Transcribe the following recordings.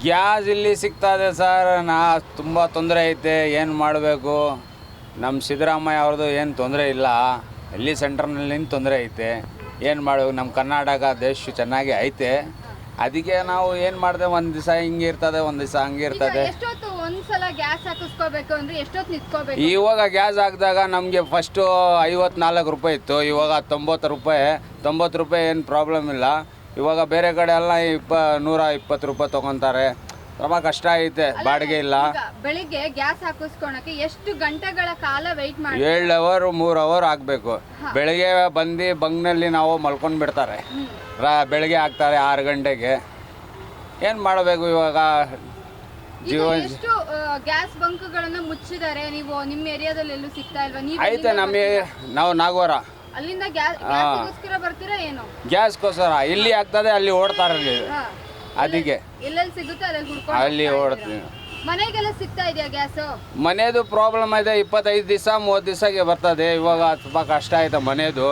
Gas ಇಲ್ಲಿ ಸಿಗ್ತದೆ sir. ತುಂಬ ತೊಂದರೆ ಐತೆ. ಏನು ಮಾಡಬೇಕು? ನಮ್ಮ ಸಿದ್ದರಾಮಯ್ಯ ಅವ್ರದ್ದು ಏನು ತೊಂದರೆ ಇಲ್ಲ. ಇಲ್ಲಿ ಸೆಂಟ್ರ್ನಲ್ಲಿ ತೊಂದರೆ ಐತೆ. ಏನು ಮಾಡಬೇಕು? ನಮ್ಮ ಕರ್ನಾಟಕ ದೇಶ ಚೆನ್ನಾಗಿ ಐತೆ. ಅದಕ್ಕೆ ನಾವು ಏನು ಮಾಡಿದೆ, ಒಂದು ದಿವಸ ಹಿಂಗೆ ಇರ್ತದೆ, ಒಂದು ದಿವಸ ಹಂಗೆ ಇರ್ತದೆ. ಒಂದ್ಸಲ ಗ್ಯಾಸ್ ಹಾಕಿಸ್ಕೋಬೇಕು ಅಂದ್ರೆ ಎಷ್ಟೊತ್ತು ನಿಂತ್ಕೋಬೇಕು? ಇವಾಗ ಗ್ಯಾಸ್ ಹಾಕಿದಾಗ ನಮಗೆ ಫಸ್ಟು 54 ರೂಪಾಯಿ ಇತ್ತು, ಇವಾಗ 90 ರೂಪಾಯಿ. 90 ರೂಪಾಯಿ ಏನು ಪ್ರಾಬ್ಲಮ್ ಇಲ್ಲ. ಇವಾಗ ಬೇರೆ ಕಡೆ ಎಲ್ಲ 120 ರೂಪಾಯಿ ತೊಗೊತಾರೆ. ತುಂಬ ಕಷ್ಟ ಐತೆ, ಬಾಡಿಗೆ ಇಲ್ಲ. ಬೆಳಿಗ್ಗೆ ಗ್ಯಾಸ್ ಹಾಕಿಸ್ಕೊಳಕ್ಕೆ ಎಷ್ಟು ಗಂಟೆಗಳ ಕಾಲ ವೆಯ್ಟ್ ಮಾಡಿ? 7 ಅವರ್ 3 ಅವರ್ ಆಗಬೇಕು. ಬೆಳಿಗ್ಗೆ ಬಂದು ಬಂಗ್ನಲ್ಲಿ ನಾವು ಮಲ್ಕೊಂಡು ಬಿಡ್ತಾರೆ. ಬೆಳಿಗ್ಗೆ ಹಾಕ್ತಾರೆ 6 ಗಂಟೆಗೆ. ಏನು ಮಾಡಬೇಕು ಇವಾಗ? ಎಷ್ಟು ಗ್ಯಾಸ್ ಬಂಕ್ಗಳನ್ನು ಮುಚ್ಚಿದ್ದಾರೆ. ನೀವು ನಿಮ್ಮ ಏರಿಯಾದಲ್ಲಿ ಎಲ್ಲೂ ಸಿಗ್ತಾ ಇಲ್ವಾ? ಐತೆ ನಾವು ನಾಗವರ ಅಲ್ಲಿಂದ ಗ್ಯಾಸ್ಗೋಸ್ಕರ ಬರ್ತೀರಾ ಏನು? ಗ್ಯಾಸ್ಗೋಸ್ಕರ ಇಲ್ಲಿ ಆಗ್ತದೆ, ಅಲ್ಲಿ ಓಡ್ತಾರೆ. ಅದಕ್ಕೆ ಎಲ್ಲೆಲ್ಲಿ ಸಿಗುತ್ತೆ ಅಲ್ಲಿ ಓಡ್ತೀವಿ. ಮನೆಗೆಲ್ಲ ಸಿಗ್ತಾ ಇದೆಯಾ ಗ್ಯಾಸ್? ಮನೆಯದು ಪ್ರಾಬ್ಲಮ್ ಇದೆ. 25 ದಿವಸ 30 ದಿವಸಕ್ಕೆ ಬರ್ತದೆ. ಇವಾಗ ಸ್ವಲ್ಪ ಕಷ್ಟ ಆಯ್ತು ಮನೆಯದು.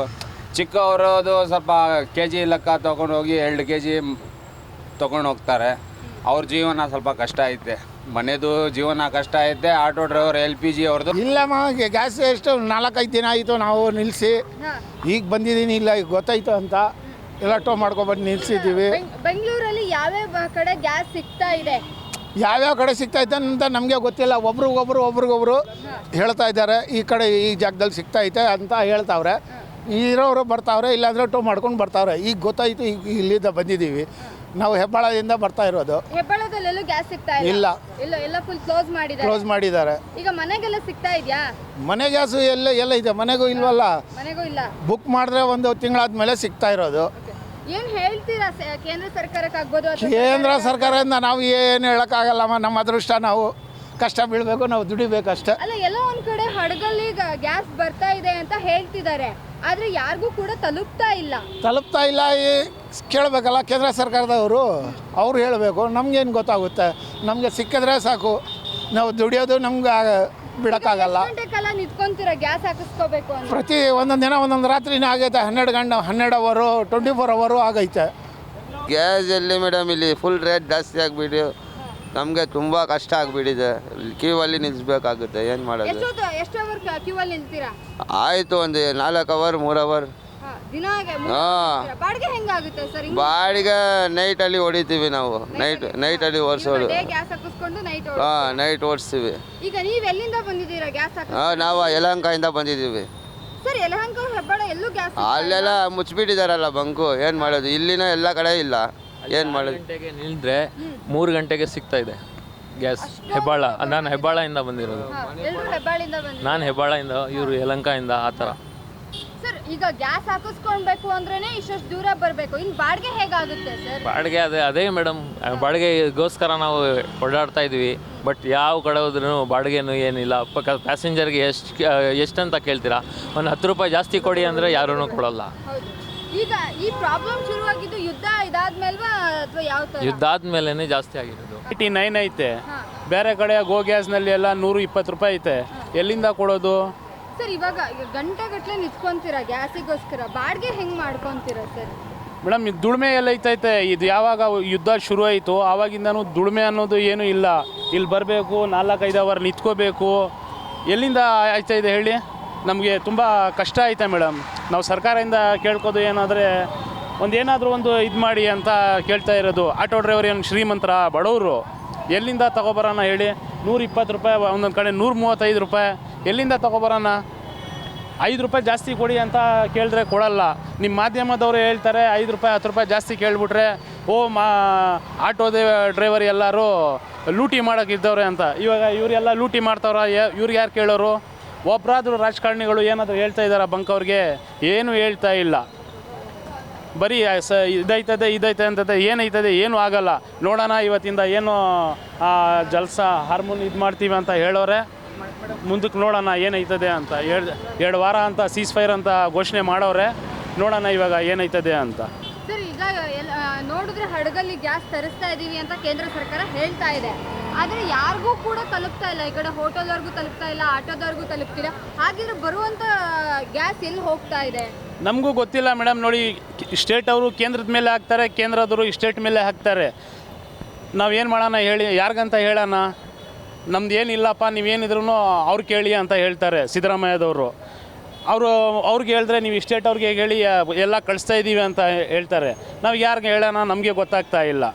ಚಿಕ್ಕವರದು ಸ್ವಲ್ಪ KG ಲೆಕ್ಕ ತೊಗೊಂಡೋಗಿ 2 KG ತೊಗೊಂಡು ಹೋಗ್ತಾರೆ. ಅವ್ರ ಜೀವನ ಸ್ವಲ್ಪ ಕಷ್ಟ ಐತೆ. ಮನೆಯದು ಜೀವನ ಕಷ್ಟ ಐತೆ. ಆಟೋ ಡ್ರೈವರ್ LPG ಅವ್ರದ್ದು ಇಲ್ಲಮ್ಮ. ಗ್ಯಾಸ್ ಎಷ್ಟು 4-5 ದಿನ ಆಯಿತು ನಾವು ನಿಲ್ಲಿಸಿ. ಈಗ ಬಂದಿದ್ದೀನಿ, ಇಲ್ಲ ಈಗ ಗೊತ್ತಾಯ್ತು ಅಂತ ಎಲ್ಲ ಟೋ ಮಾಡ್ಕೊಬಂದು ನಿಲ್ಸಿದ್ದೀವಿ. ಬೆಂಗಳೂರಲ್ಲಿ ಯಾವ್ಯಾವ ಕಡೆ ಗ್ಯಾಸ್ ಸಿಗ್ತಾ ಇದೆ? ಯಾವ್ಯಾವ ಕಡೆ ಸಿಗ್ತಾ ಐತೆ ಅಂತ ನಮಗೆ ಗೊತ್ತಿಲ್ಲ. ಒಬ್ರಿಗೊಬ್ರು ಹೇಳ್ತಾ ಇದ್ದಾರೆ, ಈ ಕಡೆ ಈ ಜಾಗದಲ್ಲಿ ಸಿಗ್ತಾ ಐತೆ ಅಂತ ಹೇಳ್ತಾವ್ರೆ. ಇರೋರು ಬರ್ತಾವ್ರೆ, ಇಲ್ಲಾಂದರೆ ಟೋ ಮಾಡ್ಕೊಂಡು ಬರ್ತಾವ್ರೆ. ಈಗ ಗೊತ್ತಾಯ್ತು, ಈಗ ಇಲ್ಲಿಂದ ಬಂದಿದ್ದೀವಿ. ನಾವು ಹೆಬ್ಬಾಳದಿಂದ ಬರ್ತಾ ಇರೋದು. ಹೆಬ್ಬಾಳದಲ್ಲೆಲ್ಲೂ ಗ್ಯಾಸ್ ಸಿಗ್ತಾ ಇಲ್ಲ. ಎಲ್ಲ ಫುಲ್ ಕ್ಲೋಸ್ ಮಾಡಿದ್ದಾರೆ. ಈಗ ಮನೆಗೆಲ್ಲ ಸಿಗ್ತಾ ಇದೆಯಾ? ಮನೆ ಗ್ಯಾಸು ಎಲ್ಲ ಇದೆ, ಮನೆಗೂ ಇಲ್ವಲ್ಲ. ಮನೆಗೂ ಇಲ್ಲ. ಬುಕ್ ಮಾಡಿದ್ರೆ 1 ತಿಂಗಳಾದ್ಮೇಲೆ ಸಿಗ್ತಾ ಇರೋದು. ಏನು ಹೇಳ್ತೀರಾ ಕೇಂದ್ರ ಸರ್ಕಾರಕ್ಕೆ ಆಗ್ಬೋದು? ಕೇಂದ್ರ ಸರ್ಕಾರದಿಂದ ನಾವು ಏನು ಹೇಳೋಕ್ಕಾಗಲ್ಲಮ್ಮ. ನಮ್ಮ ಅದೃಷ್ಟ, ನಾವು ಕಷ್ಟ ಬೀಳಬೇಕು, ನಾವು ದುಡಿಬೇಕಷ್ಟೆ. ಅಲ್ಲ, ಎಲ್ಲ ಒಂದು ಕಡೆ ಹಡಗಲ್ಲಿ ಗ್ಯಾಸ್ ಬರ್ತಾ ಇದೆ ಅಂತ ಹೇಳ್ತಿದ್ದಾರೆ, ಆದರೆ ಯಾರಿಗೂ ಕೂಡ ತಲುಪ್ತಾ ಇಲ್ಲ. ಕೇಳಬೇಕಲ್ಲ ಕೇಂದ್ರ ಸರ್ಕಾರದವರು. ಅವ್ರು ಹೇಳಬೇಕು. ನಮಗೇನು ಗೊತ್ತಾಗುತ್ತೆ? ನಮಗೆ ಸಿಕ್ಕಿದ್ರೆ ಸಾಕು. ನಾವು ದುಡಿಯೋದು ನಮ್ಗೆ ಬಿಡೋಕ್ಕಾಗಲ್ಲ. ಕಾಲ ನಿಂತ್ಕೊಂತೀರಾ ಗ್ಯಾಸ್ ಹಾಕಿಸ್ಕೋಬೇಕು ಅಂತ? ಪ್ರತಿ ಒಂದೊಂದು ದಿನ ಒಂದೊಂದು ರಾತ್ರಿನೇ ಆಗೈತೆ. 12 ಅವರು 24 ಅವರು ಆಗೈತೆ. ಗ್ಯಾಸ್ ಎಲ್ಲಿ ಮೇಡಮ್? ಇಲ್ಲಿ ಫುಲ್ ರೇಟ್ ಜಾಸ್ತಿ ಆಗಿಬಿಟ್ಟು ನಮಗೆ ತುಂಬ ಕಷ್ಟ ಆಗಿಬಿಟ್ಟಿದೆ. ಕ್ಯೂ ಅಲ್ಲಿ ನಿಲ್ಲಿಸ್ಬೇಕಾಗುತ್ತೆ. ಏನು ಮಾಡೋದು? ಎಷ್ಟು ಅವರ್ ಕ್ಯೂ ಅಲ್ಲಿ ನಿಲ್ತೀರಾ? ಆಯಿತು, ಒಂದು 4 ಅವರ್ 3 ಅವರ್. ಬಾಡಿಗೆ ಹೆಂಗಾಗುತ್ತೆ ಸರ್? ಬಾಡಿಗೆ ನೈಟಲ್ಲಿ ಹೊಡಿತೀವಿ ನಾವು. ನೈಟಲ್ಲಿ ಓಡಿಸೋದು. ನೈಟ್ ಓಡಿಸ್ತೀವಿ. ಈಗ ನೀವು ಎಲ್ಲಿಂದ ಬಂದಿದ್ದೀರಾ ಗ್ಯಾಸ್? ನಾವು ಯಲಹಂಕದಿಂದ ಬಂದಿದ್ದೀವಿ. ಸರ್, ಯಲಹಂಕ ಹೆಬ್ಬಾಳ ಎಲ್ಲೂ ಗ್ಯಾಸ್? ಅಲ್ಲೆಲ್ಲ ಮುಚ್ಚಿಬಿಟ್ಟಿದ್ದಾರಲ್ಲ ಬಂಕು. ಏನು ಮಾಡೋದು? ಇಲ್ಲಿನ ಎಲ್ಲ ಕಡೆ ಇಲ್ಲ. ಏನು ಮಾಡೋದು? ಗಂಟೆಗೆ ನಿಲ್ಲಿದ್ರೆ 3 ಗಂಟೆಗೆ ಸಿಗ್ತಾ ಇದೆ ಗ್ಯಾಸ್. ಹೆಬ್ಬಾಳ, ನಾನು ಹೆಬ್ಬಾಳದಿಂದ ಬಂದಿರೋದು. ನಾನು ಹೆಬ್ಬಾಳದಿಂದ, ಇವರು ಯಲಹಂಕದಿಂದ, ಆ ಥರ. ಸರ್, ಈಗ ಗ್ಯಾಸ್ ಹಾಕಿಸ್ಕೊಳ್ಬೇಕು ಅಂದ್ರೇನೆ ಇಷ್ಟು ದೂರ ಬರಬೇಕು. ಇನ್ನು ಬಾಡಿಗೆ ಹೇಗಾಗುತ್ತೆ ಸರ್? ಬಾಡಿಗೆ ಅದೇ ಮೇಡಮ್, ಬಾಡಿಗೆಗೋಸ್ಕರ ನಾವು ಓಡಾಡ್ತಾ ಇದ್ವಿ. ಬಟ್ ಯಾವ ಕಡೆ ಹೋದ್ರೂ ಬಾಡಿಗೆನೂ ಏನಿಲ್ಲ. ಪ್ಯಾಸೆಂಜರ್ಗೆ ಎಷ್ಟಂತ ಕೇಳ್ತೀರಾ? ಒಂದು 10 ರೂಪಾಯಿ ಜಾಸ್ತಿ ಕೊಡಿ ಅಂದರೆ ಯಾರೂ ಕೊಡೋಲ್ಲ. ಈಗ ಈ ಪ್ರಾಬ್ಲಮ್ ಶುರುವಾಗಿದ್ದು ಯುದ್ಧ ಇದಾದ್ಮೇಲ್ವಾ ಅಥವಾ ಯಾವ ತರ? ಯುದ್ಧ ಆದ್ಮೇಲೆ ಜಾಸ್ತಿ ಆಗಿರೋದು. 89 ಐತೆ. ಬೇರೆ ಕಡೆ ಗೋ ಗ್ಯಾಸ್ನಲ್ಲಿ ಎಲ್ಲ 120 ರೂಪಾಯಿ ಐತೆ. ಎಲ್ಲಿಂದ ಕೊಡೋದು ಸರ್? ಇವಾಗ ಗಂಟೆಗಟ್ಟಲೆ ನಿಂತ್ಕೊಂತೀರಾ ಗ್ಯಾಸಿಗೋಸ್ಕರ, ಬಾಡಿಗೆ ಹೆಂಗೆ ಮಾಡ್ಕೊತೀರಾ ಸರ್? ಮೇಡಮ್, ಇದು ದುಡಿಮೆ ಎಲ್ಲ ಐತೈತೆ. ಇದು ಯಾವಾಗ ಯುದ್ಧ ಶುರು ಆಯಿತು ಆವಾಗಿಂದನೂ ದುಡಿಮೆ ಅನ್ನೋದು ಏನೂ ಇಲ್ಲ. ಇಲ್ಲಿ ಬರಬೇಕು, 4-5 ಅವರ್ ನಿಂತ್ಕೋಬೇಕು. ಎಲ್ಲಿಂದ ಆಯ್ತಾ ಇದೆ ಹೇಳಿ? ನಮಗೆ ತುಂಬ ಕಷ್ಟ ಐತೆ ಮೇಡಮ್. ನಾವು ಸರ್ಕಾರದಿಂದ ಕೇಳ್ಕೋದು ಏನಾದರೆ ಏನಾದರೂ ಒಂದು ಇದು ಮಾಡಿ ಅಂತ ಕೇಳ್ತಾ ಇರೋದು. ಆಟೋ ಡ್ರೈವರ್ ಏನು ಶ್ರೀಮಂತರ? ಬಡವರು ಎಲ್ಲಿಂದ ತಗೊಬರೋಣ ಹೇಳಿ? 120 ರೂಪಾಯಿ, ಒಂದೊಂದು ಕಡೆ 135 ರೂಪಾಯಿ. ಎಲ್ಲಿಂದ ತಗೊಬರೋಣ? 5 ರೂಪಾಯಿ ಜಾಸ್ತಿ ಕೊಡಿ ಅಂತ ಕೇಳಿದ್ರೆ ಕೊಡಲ್ಲ. ನಿಮ್ಮ ಮಾಧ್ಯಮದವರು ಹೇಳ್ತಾರೆ 5 ರೂಪಾಯಿ 10 ರೂಪಾಯಿ ಜಾಸ್ತಿ ಕೇಳಿಬಿಟ್ರೆ ಆಟೋ ಡ್ರೈವರ್ ಎಲ್ಲರೂ ಲೂಟಿ ಮಾಡೋಕ್ಕಿದ್ದವ್ರೆ ಅಂತ. ಇವಾಗ ಇವರೆಲ್ಲ ಲೂಟಿ ಮಾಡ್ತಾವ್ರ? ಇವ್ರಿಗೆ ಯಾರು ಕೇಳೋರು? ಒಬ್ಬರಾದರೂ ರಾಜಕಾರಣಿಗಳು ಏನಾದರೂ ಹೇಳ್ತಾ ಇದ್ದಾರೆ ಬಂಕ್ ಅವ್ರಿಗೆ? ಏನೂ ಹೇಳ್ತಾ ಇಲ್ಲ. ಬರೀ ಇದೈತದೆ ಅಂತದೆ. ಏನೈತದೆ? ಏನೂ ಆಗಲ್ಲ. ನೋಡೋಣ ಇವತ್ತಿಂದ ಏನು ಜಲ್ಸ ಹಾರ್ಮೋನ್ ಇದು ಮಾಡ್ತೀವಿ ಅಂತ ಹೇಳೋರೆ. ಮುಂದಕ್ಕೆ ನೋಡೋಣ ಏನೈತದೆ ಅಂತ. 2 ವಾರ ಅಂತ ಸೀಸ್ ಫೈರ್ ಅಂತ ಘೋಷಣೆ ಮಾಡೋರೆ. ನೋಡೋಣ ಇವಾಗ ಏನೈತದೆ ಅಂತ. ಸರ್, ಈಗ ನೋಡಿದ್ರೆ ಹಡಗಲ್ಲಿ ಗ್ಯಾಸ್ ತರಿಸ್ತಾ ಇದ್ದೀವಿ ಅಂತ ಕೇಂದ್ರ ಸರ್ಕಾರ ಹೇಳ್ತಾ ಇದೆ, ಆದರೆ ಯಾರಿಗೂ ಕೂಡ ತಲುಪ್ತಾ ಇಲ್ಲ. ಈ ಕಡೆ ಹೋಟೆಲ್ವರೆಗೂ ತಲುಪ್ತಾ ಇಲ್ಲ, ಆಟೋದವರೆಗೂ ತಲುಪ್ತಿಲ್ಲ. ಹಾಗಿದ್ರೆ ಬರುವಂಥ ಗ್ಯಾಸ್ ಎಲ್ಲಿ ಹೋಗ್ತಾ ಇದೆ? ನಮಗೂ ಗೊತ್ತಿಲ್ಲ ಮೇಡಮ್. ನೋಡಿ, ಸ್ಟೇಟ್ ಅವರು ಕೇಂದ್ರದ ಮೇಲೆ ಹಾಕ್ತಾರೆ, ಕೇಂದ್ರದವರು ಸ್ಟೇಟ್ ಮೇಲೆ ಹಾಕ್ತಾರೆ. ನಾವೇನು ಮಾಡೋಣ ಹೇಳಿ, ಯಾರಿಗಂತ ಹೇಳೋಣ? ನಮ್ದು ಏನಿಲ್ಲಪ್ಪ, ನೀವೇನಿದ್ರು ಅವ್ರು ಕೇಳಿ ಅಂತ ಹೇಳ್ತಾರೆ ಸಿದ್ದರಾಮಯ್ಯದವರು. ಅವ್ರಿಗೆ ಹೇಳಿದ್ರೆ ನೀವು ಇಸ್ಟೇಟ್ ಅವ್ರಿಗೆ ಹೇಳಿ ಎಲ್ಲ ಕಳಿಸ್ತಾ ಇದ್ದೀವಿ ಅಂತ ಹೇಳ್ತಾರೆ. ನಾವು ಯಾರಿಗೆ ಹೇಳೋಣ ನಮಗೆ ಗೊತ್ತಾಗ್ತಾ ಇಲ್ಲ.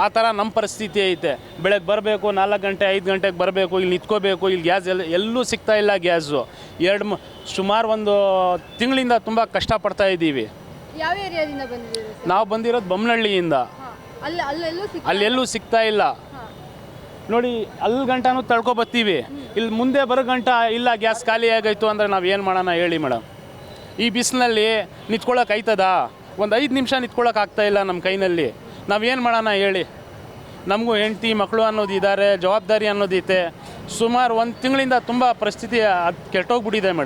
ಆ ಥರ ನಮ್ಮ ಪರಿಸ್ಥಿತಿ ಐತೆ. ಬೆಳಗ್ಗೆ ಬರಬೇಕು, 4 ಗಂಟೆ 5 ಗಂಟೆಗೆ ಬರಬೇಕು, ಇಲ್ಲಿ ನಿಂತ್ಕೋಬೇಕು. ಇಲ್ಲಿ ಗ್ಯಾಸ್ ಎಲ್ಲೂ ಸಿಗ್ತಾ ಇಲ್ಲ. ಗ್ಯಾಸು ಸುಮಾರು ಒಂದು ತಿಂಗಳಿಂದ ತುಂಬ ಕಷ್ಟಪಡ್ತಾ ಇದ್ದೀವಿ. ಯಾವ ಏರಿಯಾದಿಂದ ಬಂದಿದ್ದೀರಿ ಸರ್? ನಾವು ಬಂದಿರೋದು ಬೊಮ್ಮನಹಳ್ಳಿಯಿಂದ. ಅಲ್ಲೆಲ್ಲೂ ಸಿಗ್ತಾ ಇಲ್ಲ ನೋಡಿ. ಅಲ್ಲಿ ಗಂಟನೂ ತಳ್ಕೊಬತ್ತೀವಿ, ಇಲ್ಲಿ ಮುಂದೆ ಬರೋ ಗಂಟ ಇಲ್ಲ ಗ್ಯಾಸ್ ಖಾಲಿ ಆಗೋಯ್ತು ಅಂದರೆ ನಾವು ಏನು ಮಾಡೋಣ ಹೇಳಿ ಮೇಡಮ್? ಈ ಬಿಸಿಲಲ್ಲಿ ನಿಂತ್ಕೊಳ್ಳೋಕೆ ಆಯ್ತದ? ಒಂದು 5 ನಿಮಿಷ ನಿಂತ್ಕೊಳ್ಳೋಕೆ ಆಗ್ತಾಯಿಲ್ಲ ನಮ್ಮ ಕೈನಲ್ಲಿ. ನಾವೇನು ಮಾಡೋಣ ಹೇಳಿ? ನಮಗೂ ಹೆಂಡತಿ ಮಕ್ಕಳು ಅನ್ನೋದಿದ್ದಾರೆ, ಜವಾಬ್ದಾರಿ ಅನ್ನೋದೈತೆ. ಸುಮಾರು 1 ತಿಂಗಳಿಂದ ತುಂಬ ಪರಿಸ್ಥಿತಿ ಕೆಟ್ಟೋಗ್ಬಿಟ್ಟಿದೆ ಮೇಡಮ್.